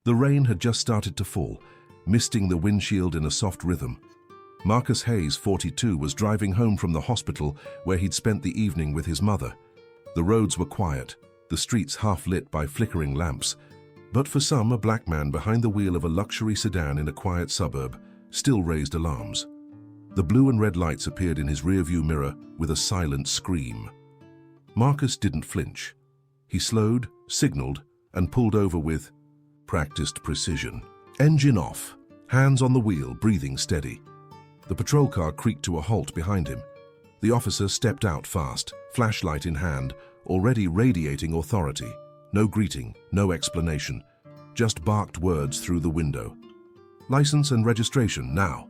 The rain had just started to fall, misting the windshield in a soft rhythm. Marcus Hayes, 42, was driving home from the hospital where he'd spent the evening with his mother. The roads were quiet, the streets half lit by flickering lamps. But for some, a black man behind the wheel of a luxury sedan in a quiet suburb still raised alarms. The blue and red lights appeared in his rearview mirror with a silent scream. Marcus didn't flinch. He slowed, signaled, and pulled over with practiced precision. Engine off, hands on the wheel, breathing steady. The patrol car creaked to a halt behind him. The officer stepped out fast, flashlight in hand, already radiating authority. No greeting, no explanation, just barked words through the window. License and registration, now.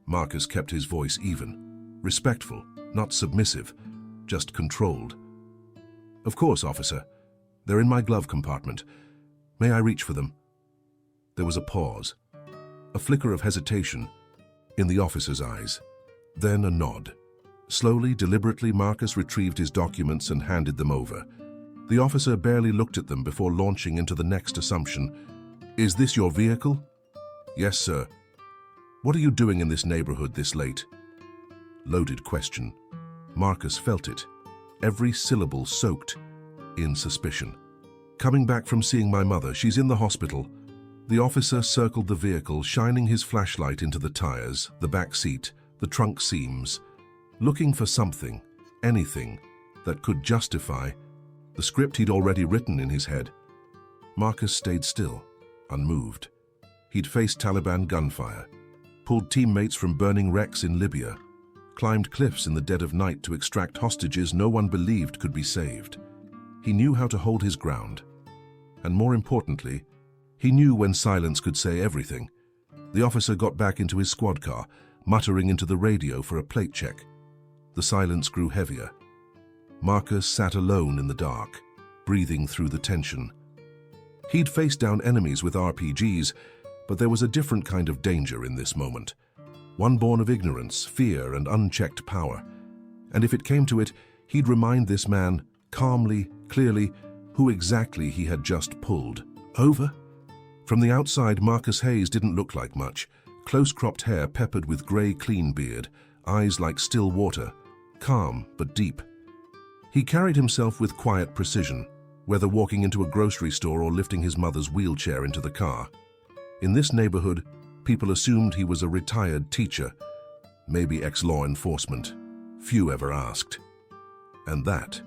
Marcus kept his voice even. Respectful, not submissive, just controlled. Of course, officer. They're in my glove compartment. May I reach for them? There was a pause, a flicker of hesitation in the officer's eyes, then a nod. Slowly, deliberately, Marcus retrieved his documents and handed them over. The officer barely looked at them before launching into the next assumption. Is this your vehicle? Yes, sir. What are you doing in this neighborhood this late? Loaded question. Marcus felt it, every syllable soaked in suspicion. Coming back from seeing my mother, she's in the hospital. The officer circled the vehicle, shining his flashlight into the tires, the back seat, the trunk seams, looking for something, anything, that could justify the script he'd already written in his head. Marcus stayed still, unmoved. He'd faced Taliban gunfire, pulled teammates from burning wrecks in Libya, climbed cliffs in the dead of night to extract hostages no one believed could be saved. He knew how to hold his ground. And more importantly, he knew when silence could say everything. The officer got back into his squad car, muttering into the radio for a plate check. The silence grew heavier. Marcus sat alone in the dark, breathing through the tension. He'd faced down enemies with RPGs, but there was a different kind of danger in this moment. One born of ignorance, fear, and unchecked power. And if it came to it, he'd remind this man, calmly, clearly, who exactly he had just pulled over. From the outside, Marcus Hayes didn't look like much. Close-cropped hair peppered with grey, clean beard, eyes like still water, calm but deep. He carried himself with quiet precision, whether walking into a grocery store or lifting his mother's wheelchair into the car. In this neighborhood, people assumed he was a retired teacher, maybe ex-law enforcement. Few ever asked. And that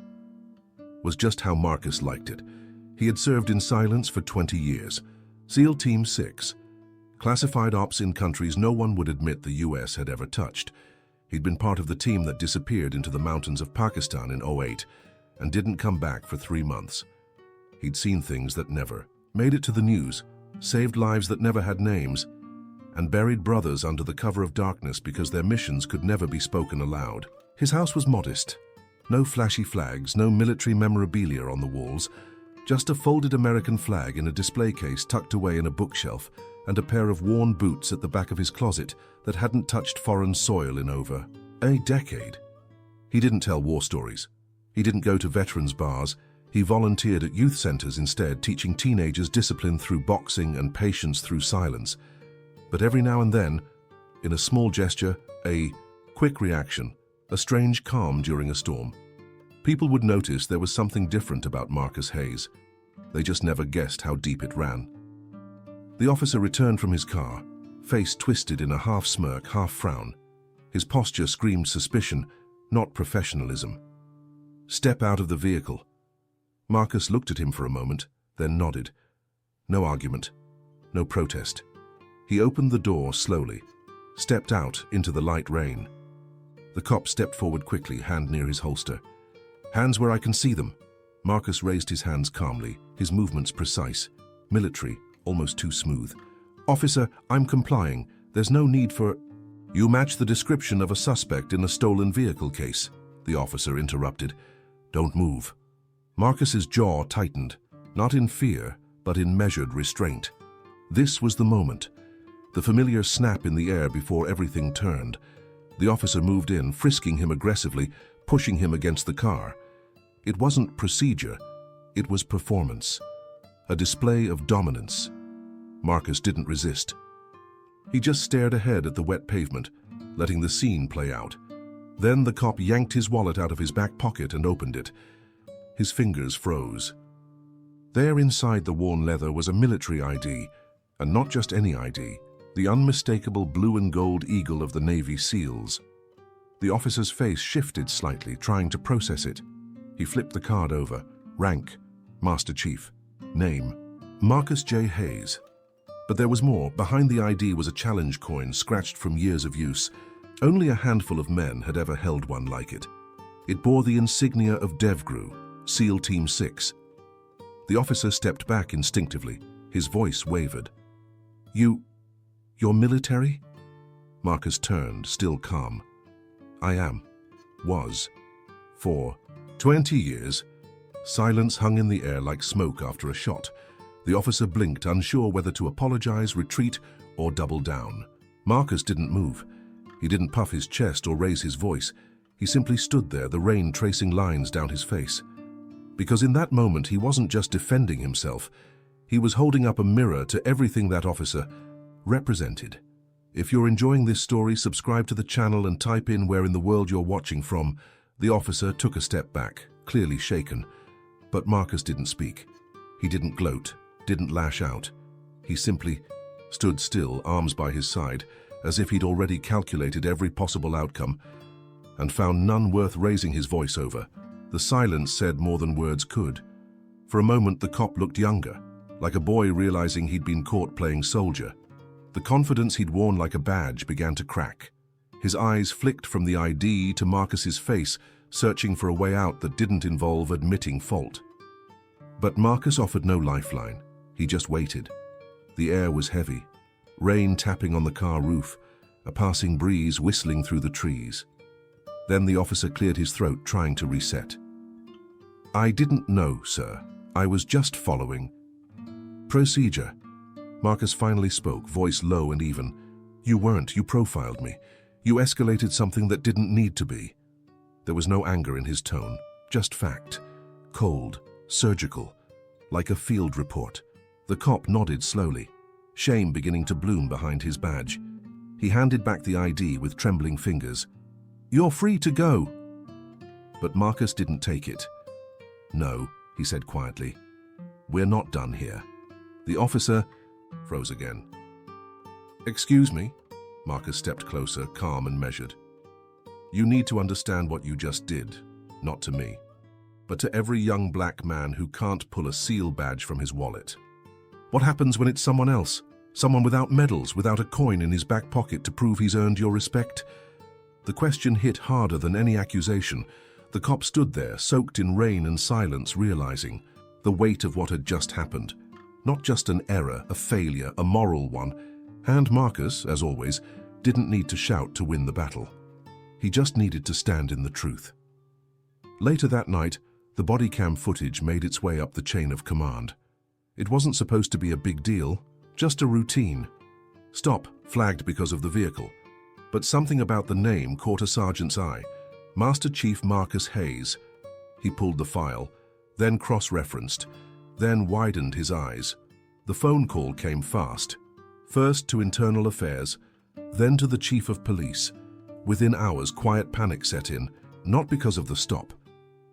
was just how Marcus liked it. He had served in silence for 20 years. SEAL Team 6. Classified ops in countries no one would admit the US had ever touched. He'd been part of the team that disappeared into the mountains of Pakistan in '08 and didn't come back for 3 months. He'd seen things that never made it to the news, saved lives that never had names, and buried brothers under the cover of darkness because their missions could never be spoken aloud. His house was modest. No flashy flags, no military memorabilia on the walls, just a folded American flag in a display case tucked away in a bookshelf and a pair of worn boots at the back of his closet that hadn't touched foreign soil in over a decade. He didn't tell war stories. He didn't go to veterans bars. He volunteered at youth centers instead, teaching teenagers discipline through boxing and patience through silence. But every now and then, in a small gesture, a quick reaction, a strange calm during a storm, people would notice there was something different about Marcus Hayes. They just never guessed how deep it ran. The officer returned from his car, face twisted in a half-smirk, half-frown. His posture screamed suspicion, not professionalism. Step out of the vehicle. Marcus looked at him for a moment, then nodded. No argument, no protest. He opened the door slowly, stepped out into the light rain. The cop stepped forward quickly, hand near his holster. Hands where I can see them. Marcus raised his hands calmly, his movements precise, military, almost too smooth. Officer, I'm complying. There's no need for... You match the description of a suspect in a stolen vehicle case, the officer interrupted. Don't move. Marcus's jaw tightened, not in fear, but in measured restraint. This was the moment, the familiar snap in the air before everything turned. The officer moved in, frisking him aggressively, pushing him against the car. It wasn't procedure, it was performance, a display of dominance. Marcus didn't resist. He just stared ahead at the wet pavement, letting the scene play out. Then the cop yanked his wallet out of his back pocket and opened it. His fingers froze. There inside the worn leather was a military ID, and not just any ID, the unmistakable blue and gold eagle of the Navy SEALs. The officer's face shifted slightly, trying to process it. He flipped the card over. Rank, Master Chief. Name, Marcus J. Hayes. But there was more. Behind the ID was a challenge coin scratched from years of use. Only a handful of men had ever held one like it. It bore the insignia of DevGru, SEAL Team 6. The officer stepped back instinctively. His voice wavered. You're military? Marcus turned, still calm. I am. Was. For 20 years. Silence hung in the air like smoke after a shot. The officer blinked, unsure whether to apologize, retreat, or double down. Marcus didn't move. He didn't puff his chest or raise his voice. He simply stood there, the rain tracing lines down his face. Because in that moment, he wasn't just defending himself. He was holding up a mirror to everything that officer represented. If you're enjoying this story, subscribe to the channel and type in where in the world you're watching from. The officer took a step back, clearly shaken. But Marcus didn't speak. He didn't gloat, didn't lash out. He simply stood still, arms by his side, as if he'd already calculated every possible outcome and found none worth raising his voice over. The silence said more than words could. For a moment, the cop looked younger, like a boy realizing he'd been caught playing soldier. The confidence he'd worn like a badge began to crack. His eyes flicked from the ID to Marcus's face, searching for a way out that didn't involve admitting fault. But Marcus offered no lifeline. He just waited. The air was heavy, rain tapping on the car roof, a passing breeze whistling through the trees. Then the officer cleared his throat, trying to reset. I didn't know, sir. I was just following procedure. Marcus finally spoke, voice low and even. You weren't. You profiled me. You escalated something that didn't need to be. There was no anger in his tone, just fact. Cold, surgical, like a field report. The cop nodded slowly, shame beginning to bloom behind his badge. He handed back the ID with trembling fingers. You're free to go. But Marcus didn't take it. No, he said quietly. We're not done here. The officer froze again. Excuse me. Marcus stepped closer, calm and measured. You need to understand what you just did, not to me, but to every young black man who can't pull a SEAL badge from his wallet. What happens when it's someone else? Someone without medals, without a coin in his back pocket to prove he's earned your respect? The question hit harder than any accusation. The cop stood there, soaked in rain and silence, realizing the weight of what had just happened. Not just an error, a failure, a moral one. And Marcus, as always, didn't need to shout to win the battle. He just needed to stand in the truth. Later that night, the body cam footage made its way up the chain of command. It wasn't supposed to be a big deal, just a routine. Stop, flagged because of the vehicle. But something about the name caught a sergeant's eye. Master Chief Marcus Hayes. He pulled the file, then cross-referenced, then widened his eyes. The phone call came fast. First to Internal Affairs, then to the Chief of Police. Within hours, quiet panic set in, not because of the stop,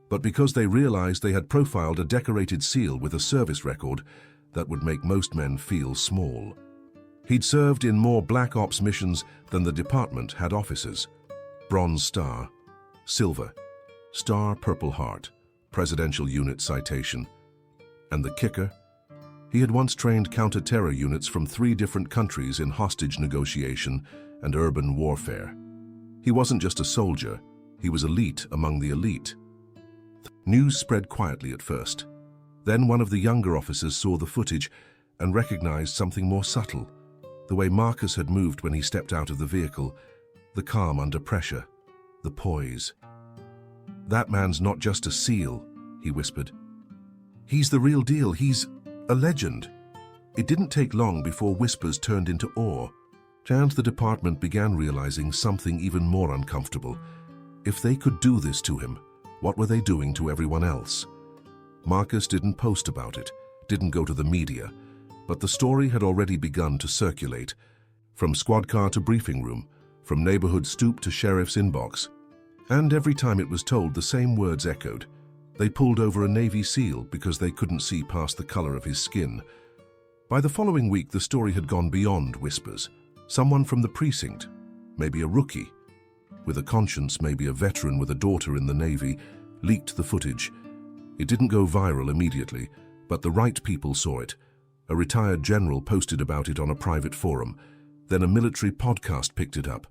but because they realized they had profiled a decorated SEAL with a service record that would make most men feel small. He'd served in more Black Ops missions than the department had officers. Bronze Star, Silver, Star Purple Heart, Presidential Unit Citation. And the kicker? He had once trained counter-terror units from 3 different countries in hostage negotiation and urban warfare. He wasn't just a soldier, he was elite among the elite. News spread quietly at first. Then one of the younger officers saw the footage and recognized something more subtle. The way Marcus had moved when he stepped out of the vehicle, the calm under pressure, the poise. That man's not just a SEAL, he whispered. He's the real deal, he's a legend. It didn't take long before whispers turned into awe. And the department began realizing something even more uncomfortable. If they could do this to him, what were they doing to everyone else? Marcus didn't post about it, didn't go to the media, But the story had already begun to circulate, from squad car to briefing room, from neighborhood stoop to sheriff's inbox. And every time it was told, the same words echoed. They pulled over a Navy SEAL because they couldn't see past the color of his skin. By the following week, the story had gone beyond whispers. Someone from the precinct, maybe a rookie, with a conscience, maybe a veteran with a daughter in the Navy, leaked the footage. It didn't go viral immediately, but the right people saw it. A retired general posted about it on a private forum. Then a military podcast picked it up.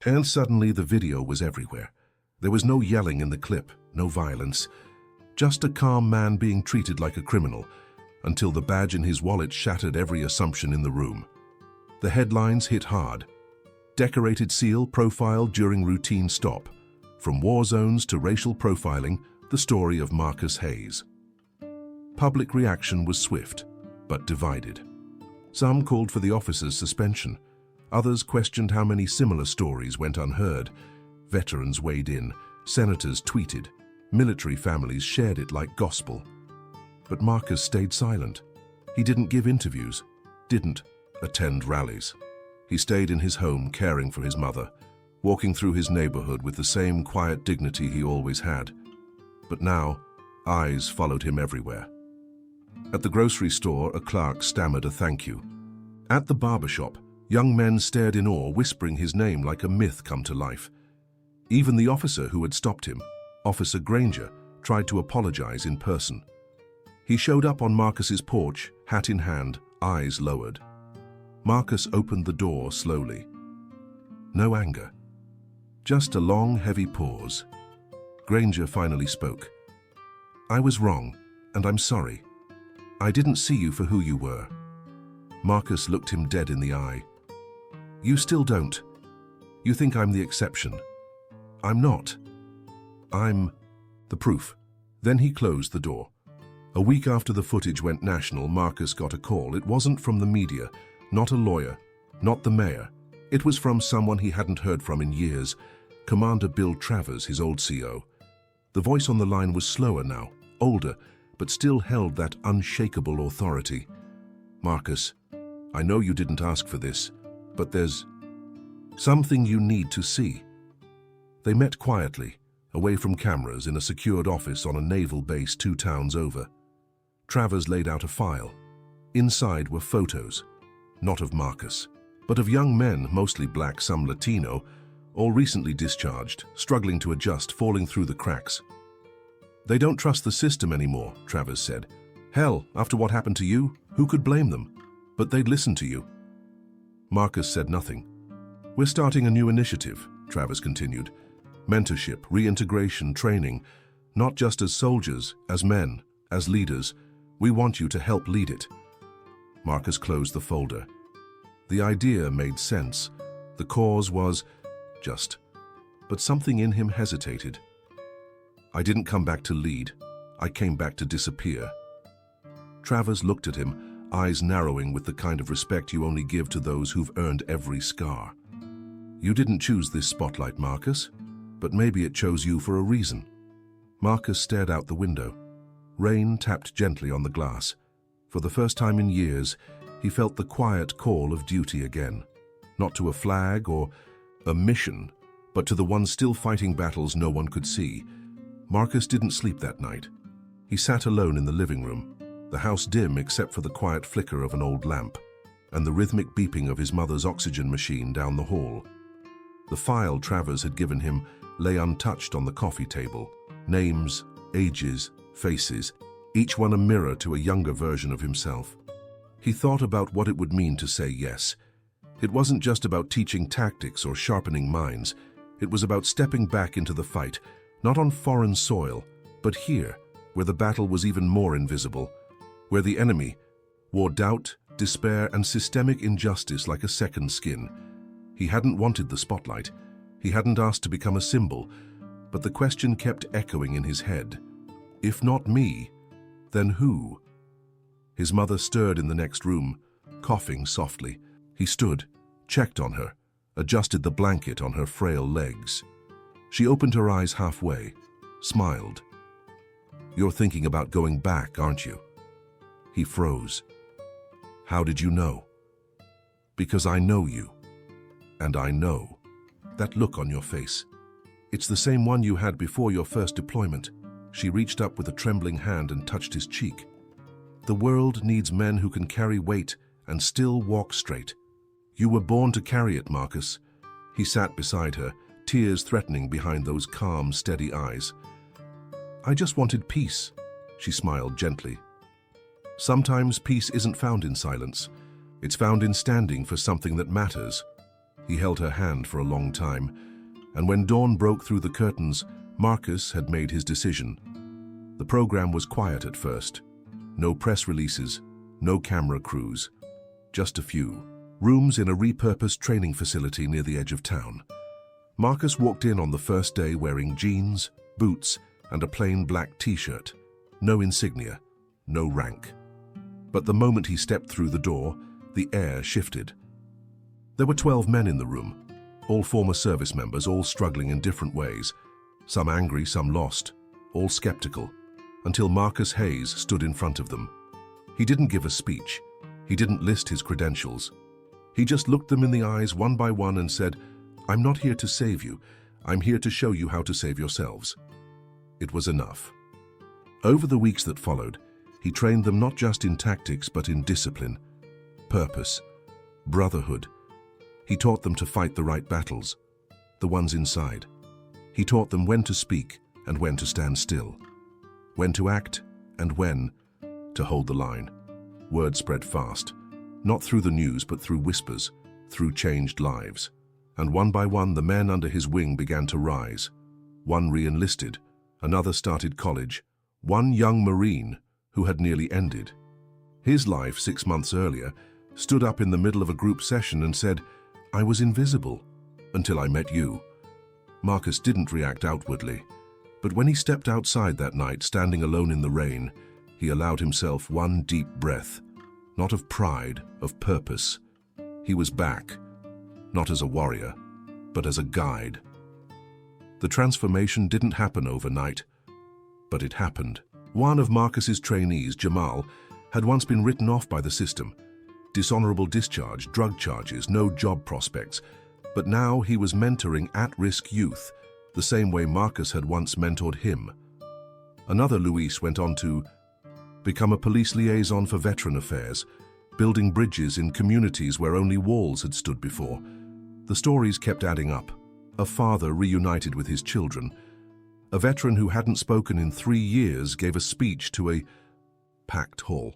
And suddenly the video was everywhere. There was no yelling in the clip, no violence. Just a calm man being treated like a criminal, until the badge in his wallet shattered every assumption in the room. The headlines hit hard. Decorated SEAL profiled during routine stop. From war zones to racial profiling, the story of Marcus Hayes. Public reaction was swift, but divided. Some called for the officer's suspension. Others questioned how many similar stories went unheard. Veterans weighed in, senators tweeted, military families shared it like gospel. But Marcus stayed silent. He didn't give interviews, didn't attend rallies. He stayed in his home caring for his mother, walking through his neighborhood with the same quiet dignity he always had. But now, eyes followed him everywhere. At the grocery store, a clerk stammered a thank you. At the barbershop, young men stared in awe, whispering his name like a myth come to life. Even the officer who had stopped him, Officer Granger, tried to apologize in person. He showed up on Marcus's porch, hat in hand, eyes lowered. Marcus opened the door slowly. No anger. Just a long, heavy pause. Granger finally spoke. "I was wrong, and I'm sorry. I didn't see you for who you were." Marcus looked him dead in the eye. "You still don't. You think I'm the exception. I'm not. I'm the proof." Then he closed the door. A week after the footage went national, Marcus got a call. It wasn't from the media, not a lawyer, not the mayor. It was from someone he hadn't heard from in years, Commander Bill Travers, his old CO. The voice on the line was slower now, older, but still held that unshakable authority. "Marcus, I know you didn't ask for this, but there's something you need to see." They met quietly, away from cameras, in a secured office on a naval base 2 towns over. Travers laid out a file. Inside were photos, not of Marcus, but of young men, mostly black, some Latino, all recently discharged, struggling to adjust, falling through the cracks. "They don't trust the system anymore," Travers said. "Hell, after what happened to you, who could blame them? But they'd listen to you." Marcus said nothing. "We're starting a new initiative," Travers continued. "Mentorship, reintegration, training, not just as soldiers, as men, as leaders. We want you to help lead it." Marcus closed the folder. The idea made sense. The cause was just. But something in him hesitated. "I didn't come back to lead. I came back to disappear." Travers looked at him, eyes narrowing with the kind of respect you only give to those who've earned every scar. "You didn't choose this spotlight, Marcus, but maybe it chose you for a reason." Marcus stared out the window. Rain tapped gently on the glass. For the first time in years, he felt the quiet call of duty again. Not to a flag or a mission, but to the one still fighting battles no one could see. Marcus didn't sleep that night. He sat alone in the living room, the house dim except for the quiet flicker of an old lamp, and the rhythmic beeping of his mother's oxygen machine down the hall. The file Travers had given him lay untouched on the coffee table. Names, ages, faces, each one a mirror to a younger version of himself. He thought about what it would mean to say yes. It wasn't just about teaching tactics or sharpening minds. It was about stepping back into the fight, not on foreign soil, but here, where the battle was even more invisible, where the enemy wore doubt, despair, and systemic injustice like a second skin. He hadn't wanted the spotlight. He hadn't asked to become a symbol, but the question kept echoing in his head. If not me, then who? His mother stirred in the next room, coughing softly. He stood, checked on her, adjusted the blanket on her frail legs. She opened her eyes halfway, smiled. "You're thinking about going back, aren't you?" He froze. How did you know? Because I know you. And I know. That look on your face. It's the same one you had before your first deployment. She reached up with a trembling hand and touched his cheek. The world needs men who can carry weight and still walk straight. You were born to carry it, Marcus. He sat beside her, tears threatening behind those calm, steady eyes. I just wanted peace, she smiled gently. Sometimes peace isn't found in silence. It's found in standing for something that matters. He held her hand for a long time, and when dawn broke through the curtains, Marcus had made his decision. The program was quiet at first. No press releases, no camera crews, just a few. Rooms in a repurposed training facility near the edge of town. Marcus walked in on the first day wearing jeans, boots, and a plain black t-shirt. No insignia, no rank. But the moment he stepped through the door, the air shifted. There were 12 men in the room, all former service members, all struggling in different ways. Some angry, some lost, all skeptical, until Marcus Hayes stood in front of them. He didn't give a speech. He didn't list his credentials. He just looked them in the eyes one by one and said, I'm not here to save you. I'm here to show you how to save yourselves. It was enough. Over the weeks that followed, he trained them not just in tactics but in discipline, purpose, brotherhood. He taught them to fight the right battles, the ones inside. He taught them when to speak and when to stand still, when to act and when to hold the line. Word spread fast, not through the news but through whispers, through changed lives. And one by one the men under his wing began to rise. One re-enlisted, another started college, one young Marine who had nearly ended. His life 6 months earlier stood up in the middle of a group session and said, I was invisible until I met you. Marcus didn't react outwardly, but when he stepped outside that night, standing alone in the rain, he allowed himself one deep breath, not of pride, of purpose. He was back, not as a warrior, but as a guide. The transformation didn't happen overnight, but it happened. One of Marcus's trainees, Jamal, had once been written off by the system. Dishonorable discharge, drug charges, no job prospects. But now he was mentoring at-risk youth, the same way Marcus had once mentored him. Another Luis went on to become a police liaison for veteran affairs, building bridges in communities where only walls had stood before. The stories kept adding up. A father reunited with his children. A veteran who hadn't spoken in 3 years gave a speech to a packed hall.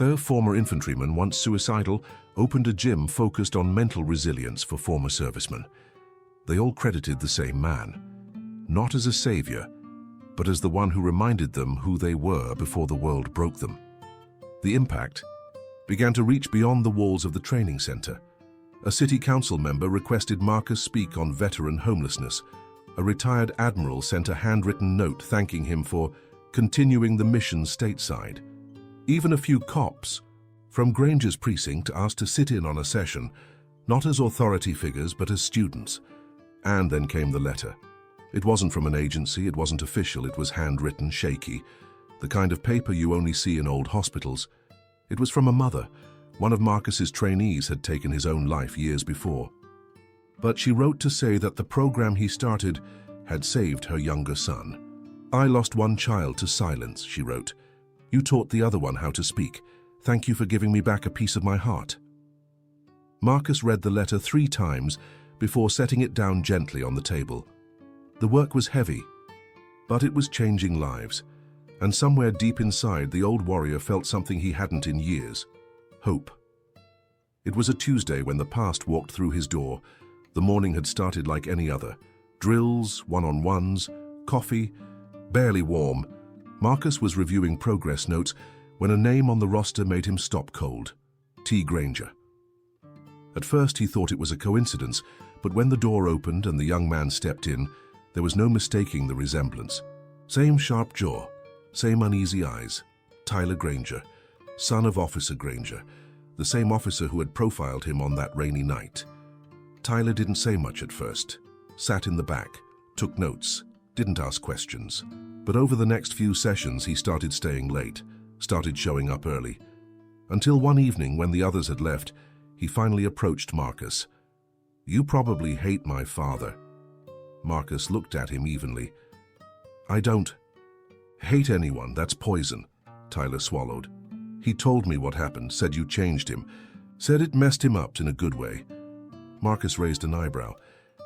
A former infantryman, once suicidal, opened a gym focused on mental resilience for former servicemen. They all credited the same man, not as a savior, but as the one who reminded them who they were before the world broke them. The impact began to reach beyond the walls of the training center. A city council member requested Marcus speak on veteran homelessness. A retired admiral sent a handwritten note thanking him for continuing the mission stateside. Even a few cops from Granger's precinct asked to sit in on a session, not as authority figures but as students. And then came the letter. It wasn't from an agency, it wasn't official, it was handwritten, shaky, the kind of paper you only see in old hospitals. It was from a mother. One of Marcus's trainees had taken his own life years before. But she wrote to say that the program he started had saved her younger son. I lost one child to silence, she wrote. You taught the other one how to speak. Thank you for giving me back a piece of my heart. Marcus read the letter 3 times before setting it down gently on the table. The work was heavy, but it was changing lives. And somewhere deep inside, the old warrior felt something he hadn't in years. Hope. It was a Tuesday when the past walked through his door. The morning had started like any other. Drills, one-on-ones, coffee, barely warm. Marcus was reviewing progress notes when a name on the roster made him stop cold. T. Granger. At first he thought it was a coincidence, but when the door opened and the young man stepped in, there was no mistaking the resemblance. Same sharp jaw, same uneasy eyes. Tyler Granger, son of Officer Granger, the same officer who had profiled him on that rainy night. Tyler didn't say much at first, sat in the back, took notes, didn't ask questions. But over the next few sessions he started staying late, started showing up early. Until one evening, when the others had left, he finally approached Marcus. "You probably hate my father." Marcus looked at him evenly. "I don't hate anyone, that's poison," Tyler swallowed. "He told me what happened, said you changed him, said it messed him up in a good way." Marcus raised an eyebrow.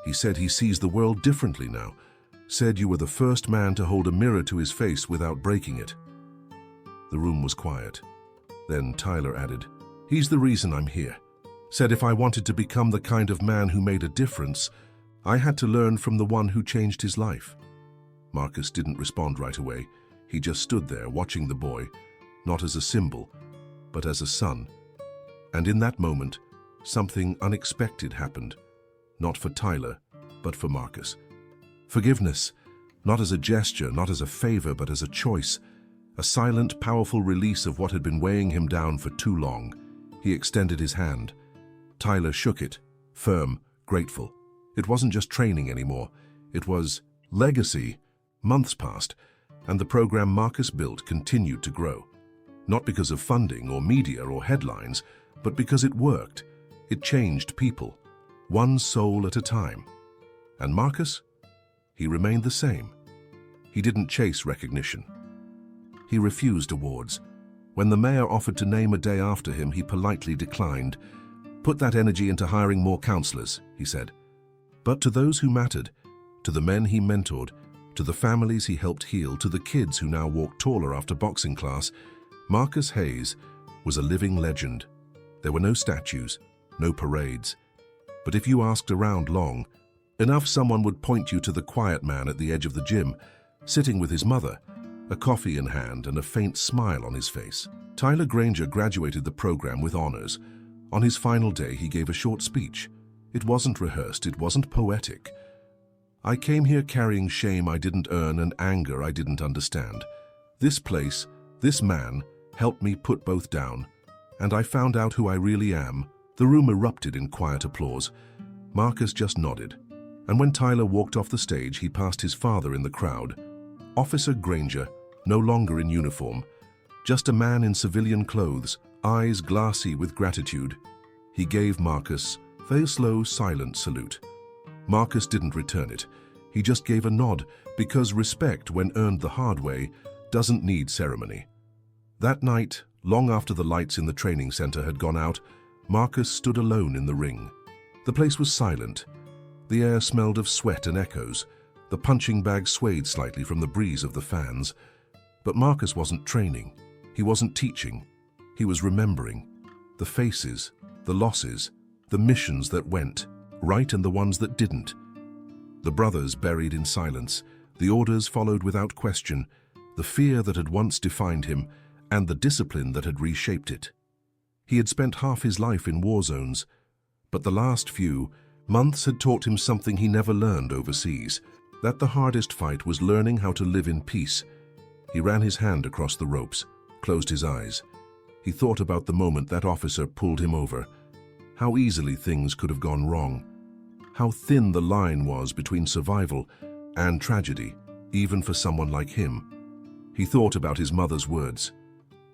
"He said he sees the world differently now. Said you were the first man to hold a mirror to his face without breaking it." The room was quiet. Then Tyler added, "He's the reason I'm here. Said if I wanted to become the kind of man who made a difference, I had to learn from the one who changed his life." Marcus didn't respond right away. He just stood there watching the boy, not as a symbol, but as a son. And in that moment, something unexpected happened. Not for Tyler, but for Marcus. Forgiveness, not as a gesture, not as a favor, but as a choice. A silent, powerful release of what had been weighing him down for too long. He extended his hand. Tyler shook it, firm, grateful. It wasn't just training anymore. It was legacy. Months passed, and the program Marcus built continued to grow. Not because of funding or media or headlines, but because it worked. It changed people, one soul at a time. And Marcus? He remained the same. He didn't chase recognition. He refused awards. When the mayor offered to name a day after him, he politely declined. "Put that energy into hiring more counselors," he said. But to those who mattered, to the men he mentored, to the families he helped heal, to the kids who now walked taller after boxing class, Marcus Hayes was a living legend. There were no statues, no parades. But if you asked around long enough, someone would point you to the quiet man at the edge of the gym, sitting with his mother, a coffee in hand and a faint smile on his face. Tyler Granger graduated the program with honors. On his final day, he gave a short speech. It wasn't rehearsed, it wasn't poetic. "I came here carrying shame I didn't earn and anger I didn't understand. This place, this man, helped me put both down, and I found out who I really am." The room erupted in quiet applause. Marcus just nodded, and when Tyler walked off the stage, he passed his father in the crowd. Officer Granger, no longer in uniform, just a man in civilian clothes, eyes glassy with gratitude. He gave Marcus a slow, silent salute. Marcus didn't return it. He just gave a nod, because respect, when earned the hard way, doesn't need ceremony. That night, long after the lights in the training center had gone out, Marcus stood alone in the ring. The place was silent. The air smelled of sweat and echoes. The punching bag swayed slightly from the breeze of the fans. But Marcus wasn't training. He wasn't teaching. He was remembering. The faces, the losses, the missions that went right and the ones that didn't. The brothers buried in silence. The orders followed without question. The fear that had once defined him and the discipline that had reshaped it. He had spent half his life in war zones, but the last few months had taught him something he never learned overseas, that the hardest fight was learning how to live in peace. He ran his hand across the ropes, closed his eyes. He thought about the moment that officer pulled him over, how easily things could have gone wrong, how thin the line was between survival and tragedy, even for someone like him. He thought about his mother's words.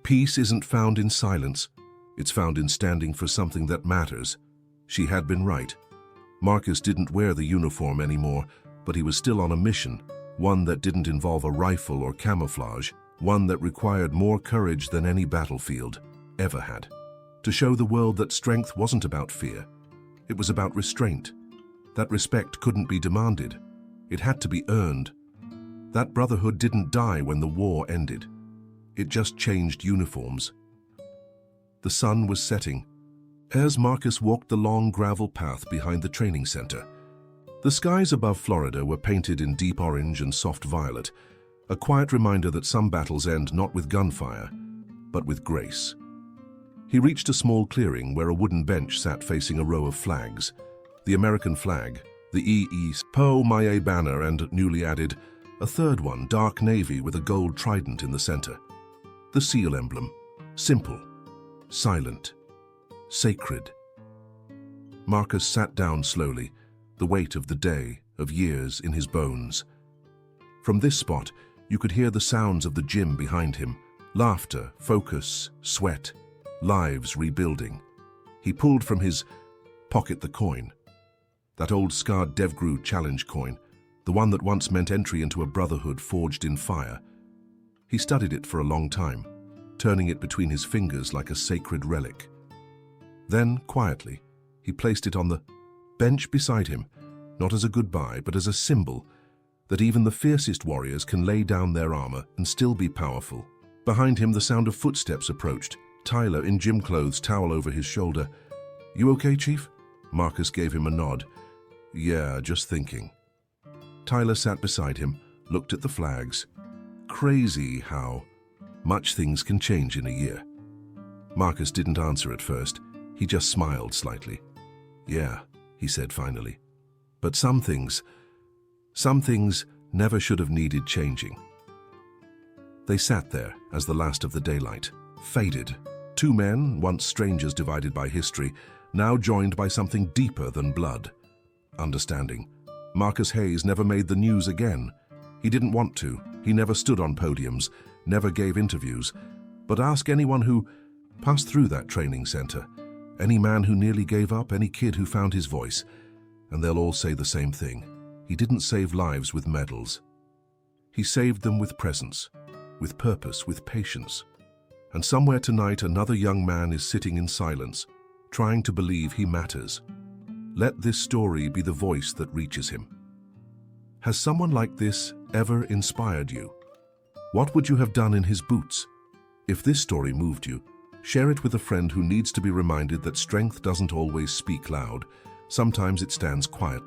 "Peace isn't found in silence. It's found in standing for something that matters." She had been right. Marcus didn't wear the uniform anymore, but he was still on a mission, one that didn't involve a rifle or camouflage, one that required more courage than any battlefield ever had. To show the world that strength wasn't about fear. It was about restraint. That respect couldn't be demanded. It had to be earned. That brotherhood didn't die when the war ended. It just changed uniforms. The sun was setting. As Marcus walked the long gravel path behind the training center, the skies above Florida were painted in deep orange and soft violet, a quiet reminder that some battles end not with gunfire, but with grace. He reached a small clearing where a wooden bench sat facing a row of flags. The American flag, the E.E.S.P.O. Maye banner, and newly added, a third one, dark navy with a gold trident in the center. The SEAL emblem, simple, silent, sacred. Marcus sat down slowly, the weight of the day, of years in his bones. From this spot, you could hear the sounds of the gym behind him, laughter, focus, sweat. lives rebuilding. He pulled from his pocket the coin, that old scarred DevGru challenge coin, the one that once meant entry into a brotherhood forged in fire. He studied it for a long time, turning it between his fingers like a sacred relic. Then, quietly, he placed it on the bench beside him, not as a goodbye, but as a symbol that even the fiercest warriors can lay down their armor and still be powerful. Behind him, the sound of footsteps approached. Tyler, in gym clothes, towel over his shoulder. "You okay, Chief?" Marcus gave him a nod. "Yeah, just thinking." Tyler sat beside him, looked at the flags. Crazy how much things can change in a year. Marcus didn't answer at first. He just smiled slightly. "Yeah," he said finally. "But some things never should have needed changing." They sat there as the last of the daylight faded. Two men, once strangers divided by history, now joined by something deeper than blood. Understanding. Marcus Hayes never made the news again. He didn't want to. He never stood on podiums, never gave interviews. But ask anyone who passed through that training center, any man who nearly gave up, any kid who found his voice, and they'll all say the same thing. He didn't save lives with medals. He saved them with presence, with purpose, with patience. And somewhere tonight, another young man is sitting in silence, trying to believe he matters. Let this story be the voice that reaches him. Has someone like this ever inspired you? What would you have done in his boots? If this story moved you, share it with a friend who needs to be reminded that strength doesn't always speak loud. Sometimes it stands quiet.